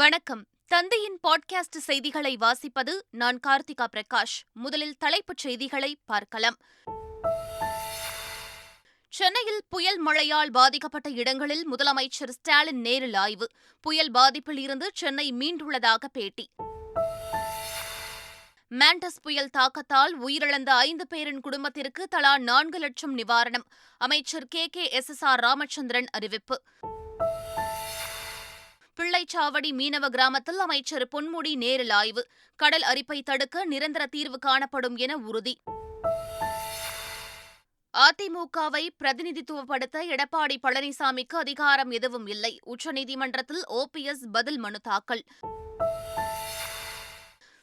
வணக்கம். தந்தையின் பாட்காஸ்ட் செய்திகளை வாசிப்பது நான் கார்த்திகா பிரகாஷ். முதலில் தலைப்புச் செய்திகளை பார்க்கலாம். சென்னையில் புயல் மழையால் பாதிக்கப்பட்ட இடங்களில் முதலமைச்சர் ஸ்டாலின் நேரில் ஆய்வு. புயல் பாதிப்பில் இருந்து சென்னை மீண்டுள்ளதாக பேட்டி. மாண்டஸ் புயல் தாக்கத்தால் உயிரிழந்த 5 பேரின் குடும்பத்திற்கு தலா 4 லட்சம் நிவாரணம். அமைச்சர் KKSSR ராமச்சந்திரன் அறிவிப்பு. பிள்ளைச்சாவடி மீனவ கிராமத்தில் அமைச்சர் பொன்முடி நேரில் ஆய்வு. கடல் அரிப்பை தடுக்க நிரந்தர தீர்வு காணப்படும் என உறுதி. அதிமுகவை பிரதிநிதித்துவப்படுத்த எடப்பாடி பழனிசாமிக்கு அதிகாரம் எதுவும் இல்லை. உச்சநீதிமன்றத்தில் OPS பதில் மனு தாக்கல்.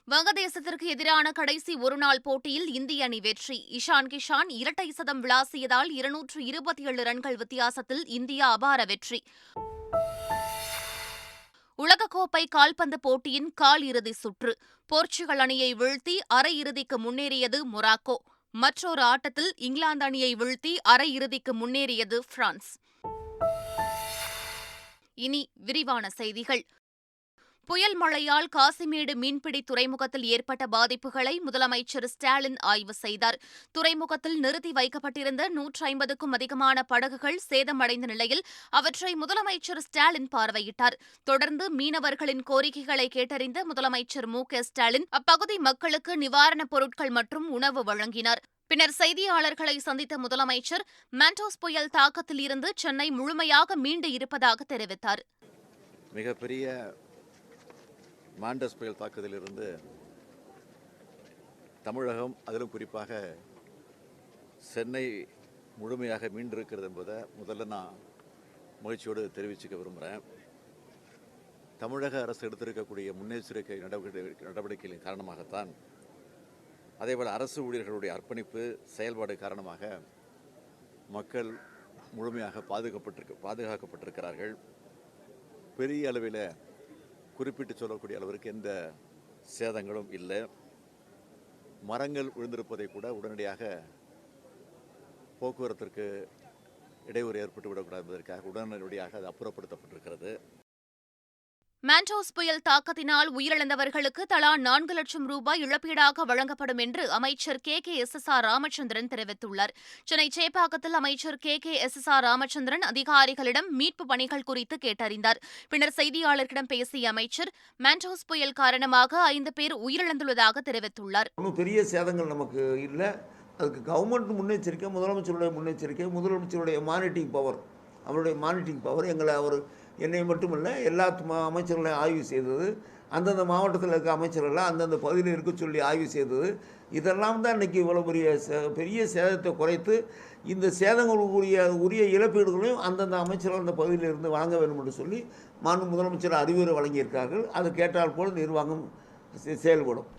வங்கதேசத்திற்கு எதிரான கடைசி ஒருநாள் போட்டியில் இந்திய அணி வெற்றி. இஷான் கிஷான் இரட்டை சதம் விளாசியதால் 227 ரன்கள் வித்தியாசத்தில் இந்தியா அபார வெற்றி. உலகக்கோப்பை கால்பந்து போட்டியின் கால் இறுதி சுற்று. போர்ச்சுகல் அணியை வீழ்த்தி அரையிறுதிக்கு முன்னேறியது மொராக்கோ. மற்றொரு ஆட்டத்தில் இங்கிலாந்து அணியை வீழ்த்தி அரையிறுதிக்கு முன்னேறியது பிரான்ஸ். இனி விரிவான செய்திகள். புயல் மழையால் காசிமேடு மீன்பிடி துறைமுகத்தில் ஏற்பட்ட பாதிப்புகளை முதலமைச்சர் ஸ்டாலின் ஆய்வு செய்தார். துறைமுகத்தில் நிறுத்தி வைக்கப்பட்டிருந்த 150க்கும் அதிகமான படகுகள் சேதமடைந்த நிலையில் அவற்றை முதலமைச்சர் ஸ்டாலின் பார்வையிட்டார். தொடர்ந்து மீனவர்களின் கோரிக்கைகளை கேட்டறிந்த முதலமைச்சர் MK ஸ்டாலின் அப்பகுதி மக்களுக்கு நிவாரணப் பொருட்கள் மற்றும் உணவு வழங்கினார். பின்னர் செய்தியாளர்களை சந்தித்த முதலமைச்சர் மாண்டோஸ் புயல் தாக்கத்தில் இருந்து சென்னை முழுமையாக மீண்டு இருப்பதாக தெரிவித்தார். மிகப்பெரிய மாண்டஸ் புயல் தாக்குதலிலிருந்து தமிழகம், அதிலும் குறிப்பாக சென்னை முழுமையாக மீண்டிருக்கிறது என்பதை முதல்ல நான் மகிழ்ச்சியோடு தெரிவிச்சுக்க விரும்புகிறேன். தமிழக அரசு எடுத்திருக்கக்கூடிய முன்னெச்சரிக்கை நடவடிக்கைகளின் காரணமாகத்தான், அதேபோல் அரசு ஊழியர்களுடைய அர்ப்பணிப்பு செயல்பாடு காரணமாக மக்கள் முழுமையாக பாதுகாக்கப்பட்டிருக்கிறார்கள். பெரிய அளவில் குறிப்பிட்டு சொல்லக்கூடிய அளவிற்கு எந்த சேதங்களும் இல்லை. மரங்கள் விழுந்திருப்பதை கூட உடனடியாக போக்குவரத்திற்கு இடையூறு ஏற்பட்டு விடக்கூடாது என்பதற்காக உடனடியாக அது அப்புறப்படுத்தப்பட்டிருக்கிறது. மாண்டோஸ் புயல் தாக்கத்தினால் உயிரிழந்தவர்களுக்கு தலா 4 லட்சம் ரூபாய் இழப்பீடாக வழங்கப்படும் என்று அமைச்சர் KKSSR ராமச்சந்திரன் தெரிவித்துள்ளார். சென்னை சேப்பாக்கத்தில் அமைச்சர் KKSSR ராமச்சந்திரன் அதிகாரிகளிடம் மீட்பு பணிகள் குறித்து கேட்டறிந்தார். பின்னர் செய்தியாளர்களிடம் பேசிய அமைச்சர், மாண்டோஸ் புயல் காரணமாக 5 பேர் உயிரிழந்துள்ளதாக தெரிவித்துள்ளார். பெரிய சேதங்கள் நமக்கு இல்லை. அதுக்கு கவர்மெண்ட் முன்னெச்சரிக்கை, முதலமைச்சருடைய முன்னெச்சரிக்கை, முதலமைச்சருடைய மானிட்டரிங் பவர், அவருடைய மானிட்டரிங் பவர் அவர் என்னை மட்டுமல்ல எல்லா அமைச்சர்களையும் ஆய்வு செய்தது. அந்தந்த மாவட்டத்தில் இருக்க அமைச்சர்கள்லாம் அந்தந்த பகுதியில் இருக்க சொல்லி ஆய்வு செய்தது. இதெல்லாம் தான் இன்றைக்கி இவ்வளோ பெரிய சேதத்தை குறைத்து இந்த சேதங்களுக்குரிய உரிய இழப்பீடுகளையும் அந்தந்த அமைச்சர்கள் அந்த பகுதியில் இருந்து வழங்க வேண்டும் என்று சொல்லி மாண்பு முதலமைச்சர் அறிவுரை வழங்கியிருக்கார்கள். அது கேட்டால் போல் நிர்வாகம் செயல்படும்.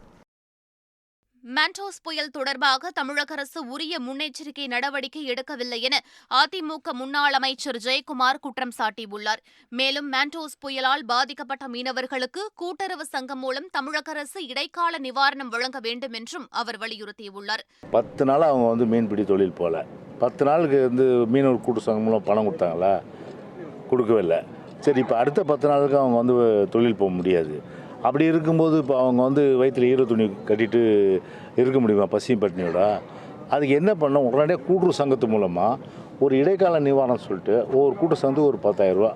மாண்டோஸ் புயல் தொடர்பாக தமிழக அரசு உரிய முன்னெச்சரிக்கை நடவடிக்கை எடுக்கவில்லை என அதிமுக முன்னாள் அமைச்சர் ஜெயக்குமார் குற்றம் சாட்டியுள்ளார். மேலும் மாண்டோஸ் புயலால் பாதிக்கப்பட்ட மீனவர்களுக்கு கூட்டுறவு சங்கம் மூலம் தமிழக அரசு இடைக்கால நிவாரணம் வழங்க வேண்டும் என்றும் அவர் வலியுறுத்தியுள்ளார். 10 நாள் அவங்க மீன்பிடி தொழில் போல 10 நாளுக்கு மீனவர் கூட்டு சங்கம் மூலம் பணம் கொடுத்தாங்களா? கொடுக்கவே இல்லை. சரி, இப்போ அடுத்த 10 நாளுக்கு அவங்க தொழில் போக முடியாது. அப்படி இருக்கும்போது இப்போ அவங்க வயிற்றில் ஈர துணி கட்டிட்டு இருக்க முடியுமா பசியும் பட்டினியோட? அதுக்கு என்ன பண்ணோம், உடனடியாக கூட்டுறவு சங்கத்து மூலமாக ஒரு இடைக்கால நிவாரணம் சொல்லிட்டு ஒவ்வொரு கூட்டு சங்கத்துக்கு ஒரு 10,000 ரூபா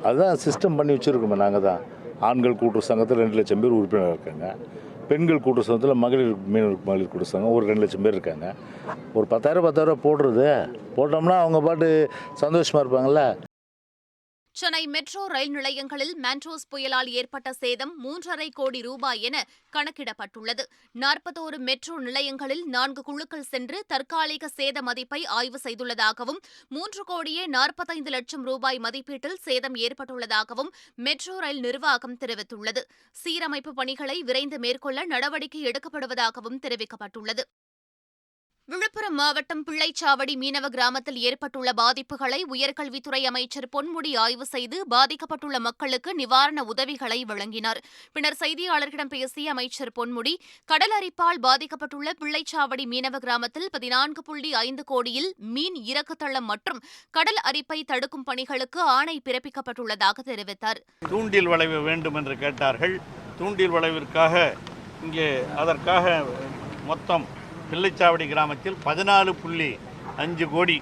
அதுதான் சிஸ்டம் பண்ணி வச்சுருக்கோமே. நாங்கள் தான் ஆண்கள் கூட்டுறவு சங்கத்தில் 2 லட்சம் பேர் உறுப்பினர் இருக்காங்க. பெண்கள் கூட்டுறவு சங்கத்தில் மகளிர் கூட்டுறவு சங்கம் ஒரு 2 லட்சம் பேர் இருக்காங்க. ஒரு 10,000 போட்டோம்னா அவங்க பாட்டு சந்தோஷமாக இருப்பாங்கள்ல. சென்னை மெட்ரோ ரயில் நிலையங்களில் மாண்டோஸ் புயலால் ஏற்பட்ட சேதம் 3,50 கோடி ரூபாய் என கணக்கிடப்பட்டுள்ளது. 41 மெட்ரோ நிலையங்களில் 4 குழுக்கள் சென்று தற்காலிக சேத மதிப்பை ஆய்வு செய்துள்ளதாகவும் 3,45 லட்சம் ரூபாய் மதிப்பீட்டில் சேதம் ஏற்பட்டுள்ளதாகவும் மெட்ரோ ரயில் நிர்வாகம் தெரிவித்துள்ளது. சீரமைப்பு பணிகளை விரைந்து மேற்கொள்ள நடவடிக்கை எடுக்கப்படுவதாகவும் தெரிவிக்கப்பட்டுள்ளது. விழுப்புரம் மாவட்டம் பிள்ளைச்சாவடி மீனவ கிராமத்தில் ஏற்பட்டுள்ள பாதிப்புகளை உயர்கல்வித்துறை அமைச்சர் பொன்முடி ஆய்வு செய்து பாதிக்கப்பட்டுள்ள மக்களுக்கு நிவாரண உதவிகளை வழங்கினார். பின்னர் செய்தியாளர்களிடம் பேசிய அமைச்சர் பொன்முடி, கடல் அரிப்பால் பாதிக்கப்பட்டுள்ள பிள்ளைச்சாவடி மீனவ கிராமத்தில் 14.5 கோடியில் மீன் இறக்குதளம் மற்றும் கடல் அரிப்பை தடுக்கும் பணிகளுக்கு ஆணை பிறப்பிக்கப்பட்டுள்ளதாக தெரிவித்தார். தூண்டில் வளைவு வேண்டும் என்று கேட்டார்கள். தூண்டில் வளைவிற்காக இங்கே அதற்காக மொத்தம் பிள்ளைச்சாவடி கிராமத்தில் 14.5 கோடி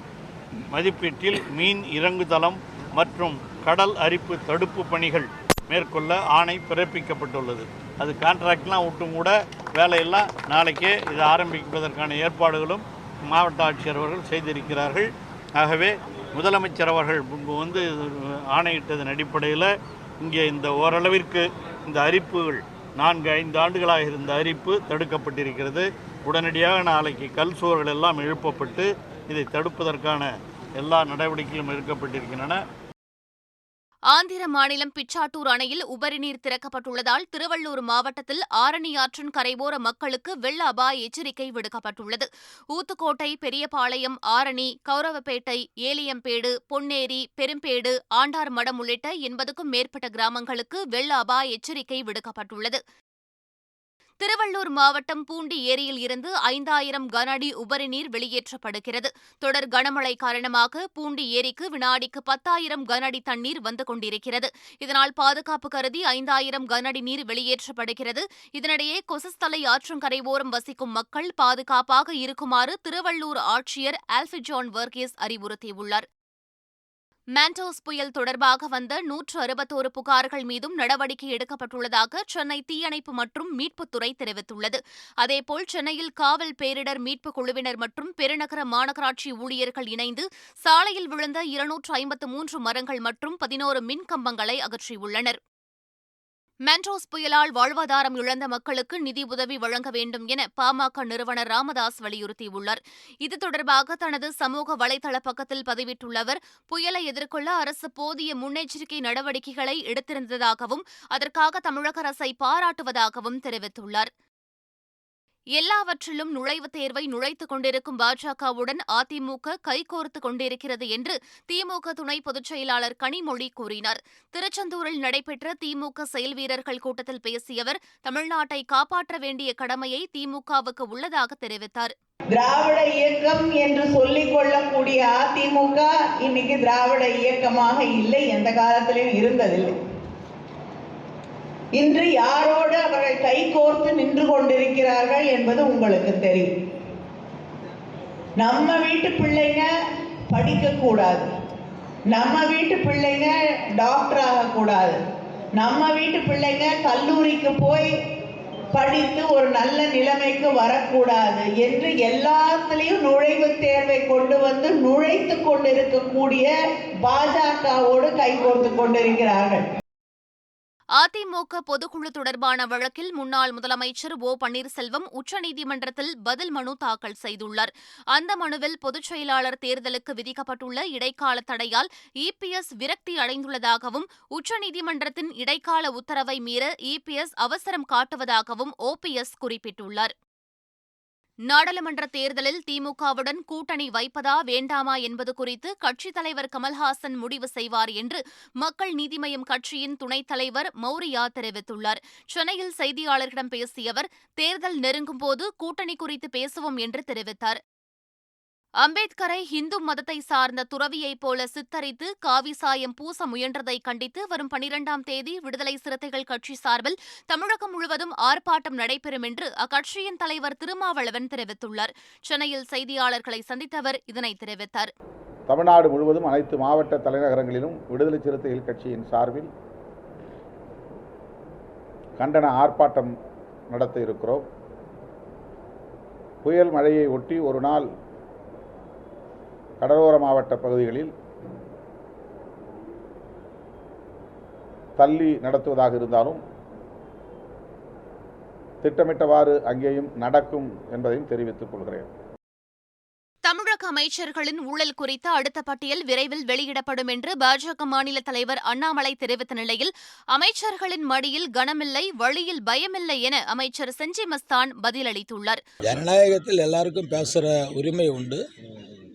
மதிப்பீட்டில் மீன் இறங்குதளம் மற்றும் கடல் அரிப்பு தடுப்பு பணிகள் மேற்கொள்ள ஆணை பிறப்பிக்கப்பட்டுள்ளது. அது கான்ட்ராக்ட்லாம் விட்டும் கூட வேலையெல்லாம் நாளைக்கே இது ஆரம்பிப்பதற்கான ஏற்பாடுகளும் மாவட்ட ஆட்சியர் அவர்கள் செய்திருக்கிறார்கள். ஆகவே முதலமைச்சர் அவர்கள் முன்பு ஆணையிட்டதன் அடிப்படையில் இங்கே இந்த ஓரளவிற்கு இந்த அரிப்புகள் 4-5 ஆண்டுகளாக இருந்த அரிப்பு தடுக்கப்பட்டிருக்கிறது. உடனடியாக நாளைக்கு கல் சுவர்கள் எல்லாம் எழுப்பப்பட்டு இதை தடுப்பதற்கான எல்லா நடவடிக்கைகளும் எடுக்கப்பட்டிருக்கின்றன. ஆந்திர மாநிலம் பிச்சாட்டூர் அணையில் உபரிநீர் திறக்கப்பட்டுள்ளதால் திருவள்ளூர் மாவட்டத்தில் ஆரணி ஆற்றின் கரையோர மக்களுக்கு வெள்ள அபாய எச்சரிக்கை விடுக்கப்பட்டுள்ளது. ஊத்துக்கோட்டை, பெரியபாளையம், ஆரணி, கௌரவப்பேட்டை, ஏலியம்பேடு, பொன்னேரி, பெரும்பேடு, ஆண்டார்மடம் உள்ளிட்ட 80க்கும் மேற்பட்ட கிராமங்களுக்கு வெள்ள அபாய எச்சரிக்கை விடுக்கப்பட்டுள்ளது. திருவள்ளூர் மாவட்டம் பூண்டி ஏரியில் இருந்து 5000 கன அடி உபரிநீர் வெளியேற்றப்படுகிறது. தொடர் கனமழை காரணமாக பூண்டி ஏரிக்கு வினாடிக்கு 10,000 கன அடி தண்ணீர் வந்து கொண்டிருக்கிறது. இதனால் பாதுகாப்பு கருதி 5000 கன அடி நீர் வெளியேற்றப்படுகிறது. இதனிடையே கொசஸ்தலை ஆற்றங்கரை ஓரம் வசிக்கும் மக்கள் பாதுகாப்பாக இருக்குமாறு திருவள்ளூர் ஆட்சியர் ஆல்ஃபிஜான் வர்கீஸ் அறிவுறுத்தியுள்ளார். மாண்டோஸ் புயல் தொடர்பாக வந்த 161 புகார்கள் மீதும் நடவடிக்கை எடுக்கப்பட்டுள்ளதாக சென்னை தீயணைப்பு மற்றும் மீட்புத்துறை தெரிவித்துள்ளது. அதேபோல் சென்னையில் காவல் பேரிடர் மீட்புக் குழுவினர் மற்றும் பெருநகர மாநகராட்சி ஊழியர்கள் இணைந்து சாலையில் விழுந்த 253 மரங்கள் மற்றும் 11 மின் கம்பங்களை அகற்றியுள்ளனர். மாண்டோஸ் புயலால் வாழ்வாதாரம் இழந்த மக்களுக்கு நிதி உதவி வழங்க வேண்டும் என பாமக நிறுவனர் ராமதாஸ் வலியுறுத்தியுள்ளார். இது தொடர்பாக தனது சமூக வலைதள பக்கத்தில் பதிவிட்டுள்ள அவர், புயலை எதிர்கொள்ள அரசு போதிய முன்னெச்சரிக்கை நடவடிக்கைகளை எடுத்திருந்ததாகவும் அதற்காக தமிழக அரசை பாராட்டுவதாகவும் தெரிவித்துள்ளார். எல்லாவற்றிலும் நுழைவுத் தேர்வை நுழைத்துக் கொண்டிருக்கும் பாஜகவுடன் அதிமுக கைகோர்த்துக் கொண்டிருக்கிறது என்று திமுக துணை பொதுச் செயலாளர் கனிமொழி கூறினார். திருச்செந்தூரில் நடைபெற்ற திமுக செயல் வீரர்கள் கூட்டத்தில் பேசிய அவர், தமிழ்நாட்டை காப்பாற்ற வேண்டிய கடமையை திமுகவுக்கு உள்ளதாக தெரிவித்தார். திராவிட இயக்கம் என்று சொல்லிக் கொள்ளக்கூடிய அதிமுக இன்னைக்கு திராவிட இயக்கமாக இல்லை, எந்த காலத்திலும் இருந்ததில்லை. இன்று யாரோடு அவர்கள் கைகோர்த்து நின்று கொண்டிருக்கிறார்கள் என்பது உங்களுக்கு தெரியும். நம்ம வீட்டு பிள்ளைங்க படிக்கக்கூடாது, நம்ம வீட்டு பிள்ளைங்க டாக்டர் ஆகக்கூடாது, நம்ம வீட்டு பிள்ளைங்க கல்லூரிக்கு போய் படித்து ஒரு நல்ல நிலைமைக்கு வரக்கூடாது என்று எல்லாத்திலையும் நுழைவுத் தேர்வை கொண்டு வந்து நுழைத்து கொண்டிருக்கக்கூடிய பாஜகவோடு கைகோர்த்து கொண்டிருக்கிறார்கள். அதிமுக பொதுக்குழு தொடர்பான வழக்கில் முன்னாள் முதலமைச்சர் ஓ பன்னீர்செல்வம் உச்சநீதிமன்றத்தில் பதில் மனு தாக்கல் செய்துள்ளார். அந்த மனுவில் பொதுச் செயலாளர் தேர்தலுக்கு விதிக்கப்பட்டுள்ள இடைக்கால தடையால் இபிஎஸ் விரக்தி அடைந்துள்ளதாகவும் உச்சநீதிமன்றத்தின் இடைக்கால உத்தரவை மீற இபிஎஸ் அவசரம் காட்டுவதாகவும் ஓபிஎஸ் குறிப்பிட்டுள்ளார். நாடாளுமன்ற தேர்தலில் திமுகவுடன் கூட்டணி வைப்பதா வேண்டாமா என்பது குறித்து கட்சித் தலைவர் கமல்ஹாசன் முடிவு செய்வார் என்று மக்கள் நீதி மய்யம் கட்சியின் துணைத் தலைவர் மௌரியா தெரிவித்துள்ளார். சென்னையில் செய்தியாளர்களிடம் பேசிய அவர், தேர்தல் நெருங்கும்போது கூட்டணி குறித்து பேசுவோம் என்று தெரிவித்தார். அம்பேத்கரை இந்து மதத்தை சார்ந்த துறவியைப் போல சித்தரித்து காவி சாயம் பூச முயன்றதை கண்டித்து வரும் 12ஆம் தேதி விடுதலை சிறுத்தைகள் கட்சி சார்பில் தமிழகம் முழுவதும் ஆர்ப்பாட்டம் நடைபெறும் என்று அக்கட்சியின் தலைவர் திருமாவளவன் தெரிவித்துள்ளார். சென்னையில் செய்தியாளர்களை சந்தித்த அவர் இதனை தெரிவித்தார். தமிழ்நாடு முழுவதும் அனைத்து மாவட்ட தலைநகரங்களிலும் விடுதலை சிறுத்தைகள் கட்சியின் சார்பில் கண்டன ஆர்ப்பாட்டம் நடத்த இருக்கிறோம். புயல் மழையை ஒட்டி ஒரு நாள் கடலோர மாவட்ட பகுதிகளில் தள்ளி நடத்துவதாக இருந்தாலும் திட்டமிட்டவாறு அங்கேயும் நடக்கும் என்பதையும் தெரிவித்துக் கொள்கிறேன். தமிழக அமைச்சர்களின் ஊழல் குறித்த அடுத்த பட்டியல் விரைவில் வெளியிடப்படும் என்று பாஜக மாநில தலைவர் அண்ணாமலை தெரிவித்த நிலையில் அமைச்சர்களின் மடியில் கனமில்லை, வழியில் பயமில்லை என அமைச்சர் செஞ்சி மஸ்தான் பதிலளித்துள்ளார். ஜனநாயகத்தில் எல்லாருக்கும் பேசுகிற உரிமை உண்டு.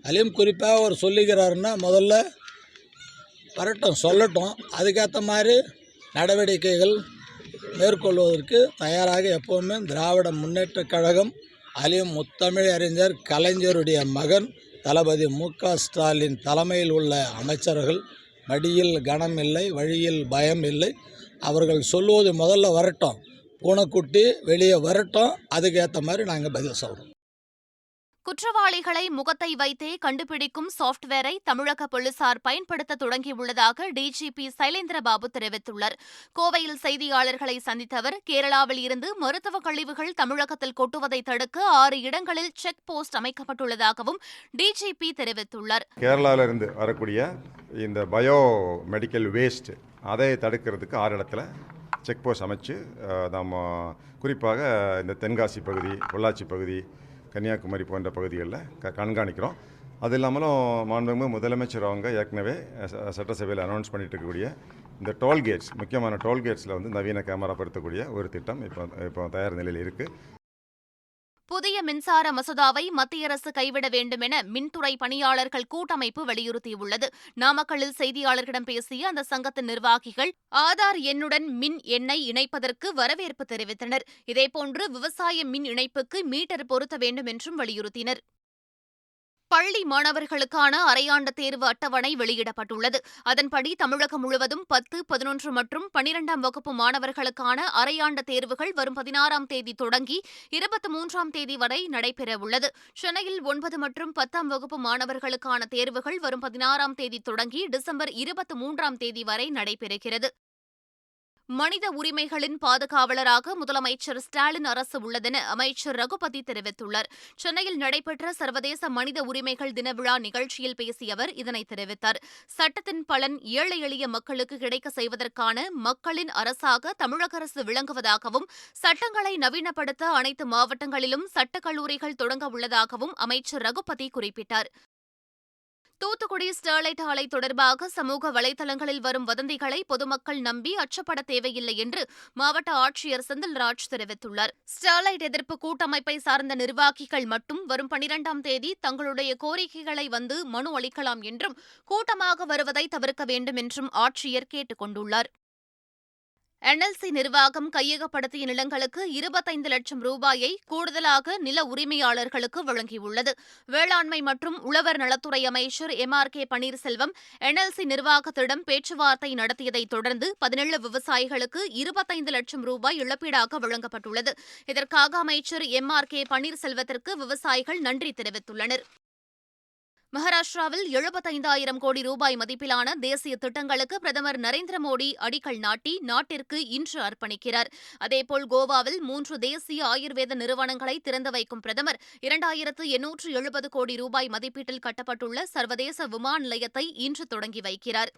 அதிலும் குறிப்பாக அவர் சொல்லுகிறாருன்னா முதல்ல வரட்டும், சொல்லட்டும். அதுக்கேற்ற மாதிரி நடவடிக்கைகள் மேற்கொள்வதற்கு தயாராக எப்போவுமே திராவிட முன்னேற்றக் கழகம், அதிலும் முத்தமிழ் அறிஞர் கலைஞருடைய மகன் தளபதி மு.க. ஸ்டாலின் தலைமையில் உள்ள அமைச்சர்கள் மடியில் கனம் இல்லை, வழியில் பயம் இல்லை. அவர்கள் சொல்லுவது முதல்ல வரட்டும், பூனைக்குட்டி வெளியே வரட்டும். அதுக்கேற்ற மாதிரி நாங்கள் பதில் சொல்கிறோம். குற்றவாளிகளை முகத்தை வைத்தே கண்டுபிடிக்கும் சாப்ட்வேரை தமிழக போலீசார் பயன்படுத்த தொடங்கியுள்ளதாக டிஜிபி சைலேந்திரபாபு தெரிவித்துள்ளார். கோவையில் செய்தியாளர்களை சந்தித்த அவர், கேரளாவில் இருந்து மருத்துவ கழிவுகள் தமிழகத்தில் கொட்டுவதை தடுக்க 6 இடங்களில் செக் போஸ்ட் அமைக்கப்பட்டுள்ளதாகவும் டிஜிபி தெரிவித்துள்ளார். கேரளாவிலிருந்து வரக்கூடிய இந்த பயோ மெடிக்கல் வேஸ்ட் அதை தடுக்கிறதுக்கு 6 இடத்துல செக் போஸ்ட் அமைச்சு நம்ம குறிப்பாக இந்த தென்காசி பகுதி, பொள்ளாச்சி பகுதி, கன்னியாகுமரி போன்ற பகுதிகளில் கண்காணிக்கிறோம். அது இல்லாமலும் மாண்புமிகு முதலமைச்சர் அவங்க ஏற்கனவே சட்டசபையில் அனௌன்ஸ் பண்ணிட்டு இருக்கக்கூடிய இந்த டோல்கேட்ஸ், முக்கியமான டோல்கேட்ஸில் வந்து நவீன கேமரா பொருத்தக்கூடிய ஒரு திட்டம் இப்போ தயார் நிலையில் இருக்குது. புதிய மின்சார மசோதாவை மத்திய அரசு கைவிட வேண்டும் என மின்துறை பணியாளர்கள் கூட்டமைப்பு வலியுறுத்தியுள்ளது. நாமக்கல்லில் செய்தியாளர்களிடம் பேசிய அந்த சங்கத்தின் நிர்வாகிகள், ஆதார் எண்ணுடன் மின் எண்ணை இணைப்பதற்கு வரவேற்பு தெரிவித்தனர். இதேபோன்று விவசாய மின் இணைப்புக்கு மீட்டர் பொருத்த வேண்டும் என்றும் வலியுறுத்தினர். பள்ளி மாணவர்களுக்கான அரையாண்டு தேர்வு அட்டவணை வெளியிடப்பட்டுள்ளது. அதன்படி தமிழகம் முழுவதும் 10, 11 மற்றும் 12ஆம் வகுப்பு மாணவர்களுக்கான அரையாண்டு தேர்வுகள் வரும் 16ஆம் தேதி தொடங்கி 23ஆம் தேதி வரை நடைபெறவுள்ளது. சென்னையில் 9 மற்றும் 10ஆம் வகுப்பு மாணவர்களுக்கான தேர்வுகள் வரும் 16ஆம் தேதி தொடங்கி டிசம்பர் 23ஆம் தேதி வரை நடைபெறுகிறது. மனித உரிமைகளின் பாதுகாவலராக முதலமைச்சர் ஸ்டாலின் அரசு உள்ளதென அமைச்சர் ரகுபதி தெரிவித்துள்ளார். சென்னையில் நடைபெற்ற சர்வதேச மனித உரிமைகள் தின விழா நிகழ்ச்சியில் பேசிய அவர் இதனை தெரிவித்தார். சட்டத்தின் பலன் ஏழை எளிய மக்களுக்கு கிடைக்க செய்வதற்கான மக்களின் அரசாக தமிழக அரசு விளங்குவதாகவும், சட்டங்களை நவீனப்படுத்த அனைத்து மாவட்டங்களிலும் சட்டக்கல்லூரிகள் தொடங்க உள்ளதாகவும் அமைச்சர் ரகுபதி குறிப்பிட்டார். தூத்துக்குடி ஸ்டெர்லைட் ஆலை தொடர்பாக சமூக வலைதளங்களில் வரும் வதந்திகளை பொதுமக்கள் நம்பி அச்சப்பட தேவையில்லை என்று மாவட்ட ஆட்சியர் செந்தில்ராஜ் தெரிவித்துள்ளார். ஸ்டெர்லைட் எதிர்ப்பு கூட்டமைப்பை சார்ந்த நிர்வாகிகள் மட்டும் வரும் 12ஆம் தேதி தங்களுடைய கோரிக்கைகளை வந்து மனு அளிக்கலாம் என்றும், கூட்டமாக வருவதை தவிர்க்க வேண்டும் என்றும் ஆட்சியர் கேட்டுக் கொண்டுள்ளார். NLC நிர்வாகம் கையகப்படுத்திய நிலங்களுக்கு 25 லட்சம் ரூபாயை கூடுதலாக நில உரிமையாளர்களுக்கு வழங்கியுள்ளது. வேளாண்மை மற்றும் உழவர் நலத்துறை அமைச்சர் MRK பன்னீர்செல்வம் NLC நிர்வாகத்திடம் பேச்சுவார்த்தை நடத்தியதைத் தொடர்ந்து 17 விவசாயிகளுக்கு 25 லட்சம் ரூபாய் இழப்பீடாக வழங்கப்பட்டுள்ளது. இதற்காக அமைச்சர் MRK பன்னீர்செல்வத்திற்கு விவசாயிகள் நன்றி தெரிவித்துள்ளனர். மகாராஷ்டிராவில் 75,000 கோடி ரூபாய் மதிப்பிலான தேசிய திட்டங்களுக்கு பிரதமர் நரேந்திர மோடி அடிக்கல் நாட்டி நாட்டிற்கு இன்று அர்ப்பணிக்கிறார். அதேபோல் கோவாவில் 3 தேசிய ஆயுர்வேத நிறுவனங்களை திறந்து வைக்கும் பிரதமர் 2,870 கோடி ரூபாய் மதிப்பீட்டில் கட்டப்பட்டுள்ள சர்வதேச விமான நிலையத்தை இன்று தொடங்கி வைக்கிறார்.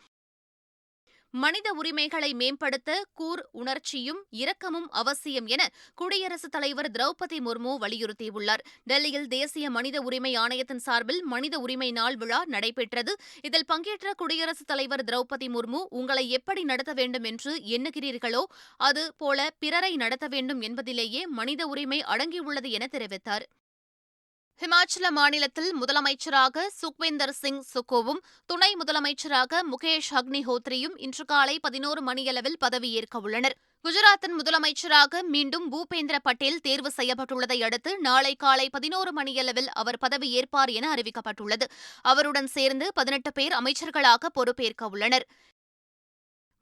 மனித உரிமைகளை மேம்படுத்த கூர் உணர்ச்சியும் இரக்கமும் அவசியம் என குடியரசுத் தலைவர் திரௌபதி முர்மு வலியுறுத்தியுள்ளார். டெல்லியில் தேசிய மனித உரிமை ஆணையத்தின் சார்பில் மனித உரிமை நாள் விழா நடைபெற்றது. இதில் பங்கேற்ற குடியரசுத் தலைவர் திரௌபதி முர்மு, உங்களை எப்படி நடத்த வேண்டும் என்று எண்ணுகிறீர்களோ அது போல பிறரை நடத்த வேண்டும் என்பதிலேயே மனித உரிமை அடங்கியுள்ளது என தெரிவித்தார். ஹிமாச்சல மாநிலத்தில் முதலமைச்சராக சுக்விந்தர் சிங் சுக்கோவும் துணை முதலமைச்சராக முகேஷ் அக்னிஹோத்ரியும் இன்று காலை 11 மணியளவில் பதவியேற்க உள்ளனர். குஜராத்தின் முதலமைச்சராக மீண்டும் பூபேந்திர பட்டேல் தேர்வு செய்யப்பட்டுள்ளதை அடுத்து நாளை காலை 11 மணியளவில் அவர் பதவியேற்பார் என அறிவிக்கப்பட்டுள்ளது. அவருடன் சேர்ந்து 18 பேர் அமைச்சர்களாக பொறுப்பேற்க உள்ளனர்.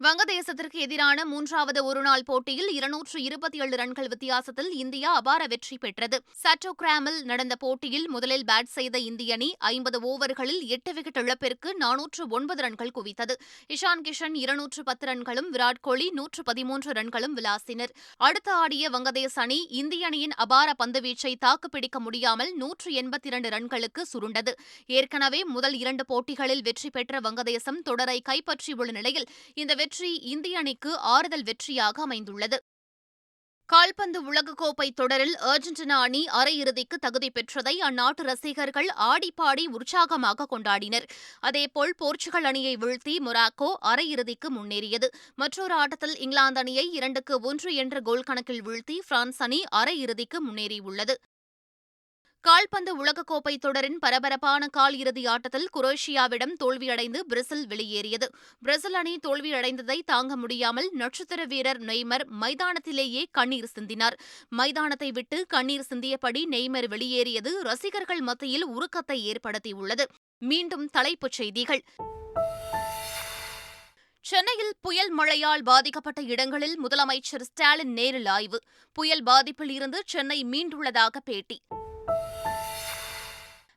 வங்கதேசத்திற்கு எதிரான 3வது ஒருநாள் போட்டியில் 227 ரன்கள் வித்தியாசத்தில் இந்தியா அபார வெற்றி பெற்றது. சட்டோகிராமில் நடந்த போட்டியில் முதலில் பேட் செய்த இந்திய அணி 50 ஓவர்களில் 8 விக்கெட் இழப்பிற்கு 409 ரன்கள் குவித்தது. இஷான் கிஷன் 210 ரன்களும், விராட் கோலி 113 ரன்களும் விளாசினர். அடுத்து ஆடிய வங்கதேச அணி இந்திய அணியின் அபார பந்துவீச்சை தாக்குப்பிடிக்க முடியாமல் 182 ரன்களுக்கு சுருண்டது. ஏற்கனவே முதல் 2 போட்டிகளில் வெற்றி பெற்ற வங்கதேசம் தொடரை கைப்பற்றியுள்ள நிலையில் இந்த வெற்றி இந்திய அணிக்கு ஆறுதல் வெற்றியாக அமைந்துள்ளது. கால்பந்து உலகக்கோப்பை தொடரில் அர்ஜென்டினா அணி அரையிறுதிக்கு தகுதி பெற்றதை அந்நாட்டு ரசிகர்கள் ஆடிப்பாடி உற்சாகமாக கொண்டாடினர். அதேபோல் போர்ச்சுகல் அணியை வீழ்த்தி மொராக்கோ அரையிறுதிக்கு முன்னேறியது. மற்றொரு ஆட்டத்தில் இங்கிலாந்து அணியை 2-1 என்ற கோல் கணக்கில் வீழ்த்தி பிரான்ஸ் அணி அரையிறுதிக்கு முன்னேறியுள்ளது. கால்பந்து உலகக்கோப்பை தொடரின் பரபரப்பான கால் இறுதி ஆட்டத்தில் குரோஷியாவிடம் தோல்வியடைந்து பிரேசில் வெளியேறியது. பிரேசில் அணி தோல்வியடைந்ததை தாங்க முடியாமல் நட்சத்திர வீரர் நெய்மர் மைதானத்திலேயே கண்ணீர் சிந்தினார். மைதானத்தை விட்டு கண்ணீர் சிந்தியபடி நெய்மர் வெளியேறியது ரசிகர்கள் மத்தியில் உருக்கத்தை ஏற்படுத்தியுள்ளது. மீண்டும் தலைப்புச் செய்திகள். சென்னையில் புயல் மழையால் பாதிக்கப்பட்ட இடங்களில் முதலமைச்சர் ஸ்டாலின் நேரில் ஆய்வு. புயல் பாதிப்பில் இருந்து சென்னை மீண்டுள்ளதாக பேட்டி.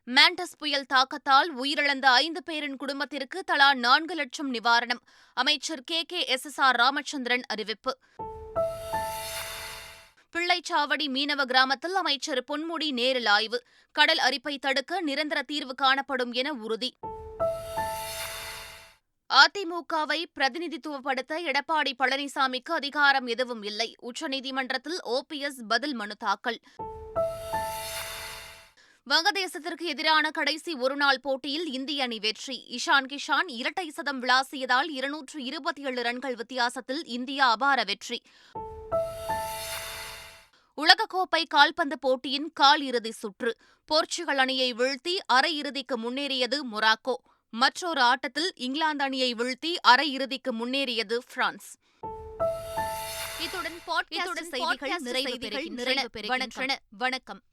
மாண்டஸ் புயல் தாக்கத்தால் உயிரிழந்த 5 பேரின் குடும்பத்திற்கு தலா 4 லட்சம் நிவாரணம். அமைச்சர் KKSSR ராமச்சந்திரன் அறிவிப்பு. பிள்ளைச்சாவடி மீனவ கிராமத்தில் அமைச்சர் பொன்முடி நேரில் ஆய்வு. கடல் அரிப்பை தடுக்க நிரந்தர தீர்வு காணப்படும் என உறுதி. அதிமுகவை பிரதிநிதித்துவப்படுத்த எடப்பாடி பழனிசாமிக்கு அதிகாரம் எதுவும் இல்லை. உச்சநீதிமன்றத்தில் OPS பதில் மனு தாக்கல். வங்கதேசத்திற்கு எதிரான கடைசி ஒருநாள் போட்டியில் இந்திய அணி வெற்றி. இஷான் கிஷான் இரட்டை சதம் விளாசியதால் 227 ரன்கள் வித்தியாசத்தில் இந்தியா அபார வெற்றி. உலகக்கோப்பை கால்பந்து போட்டியின் கால் இறுதி சுற்று. போர்ச்சுகல் அணியை வீழ்த்தி அரையிறுதிக்கு முன்னேறியது மொராக்கோ. மற்றொரு ஆட்டத்தில் இங்கிலாந்து அணியை வீழ்த்தி அரையிறுதிக்கு முன்னேறியது பிரான்ஸ். இத்துடன் செய்திகள் நிறைவு பெறுகின்றன. வணக்கம்.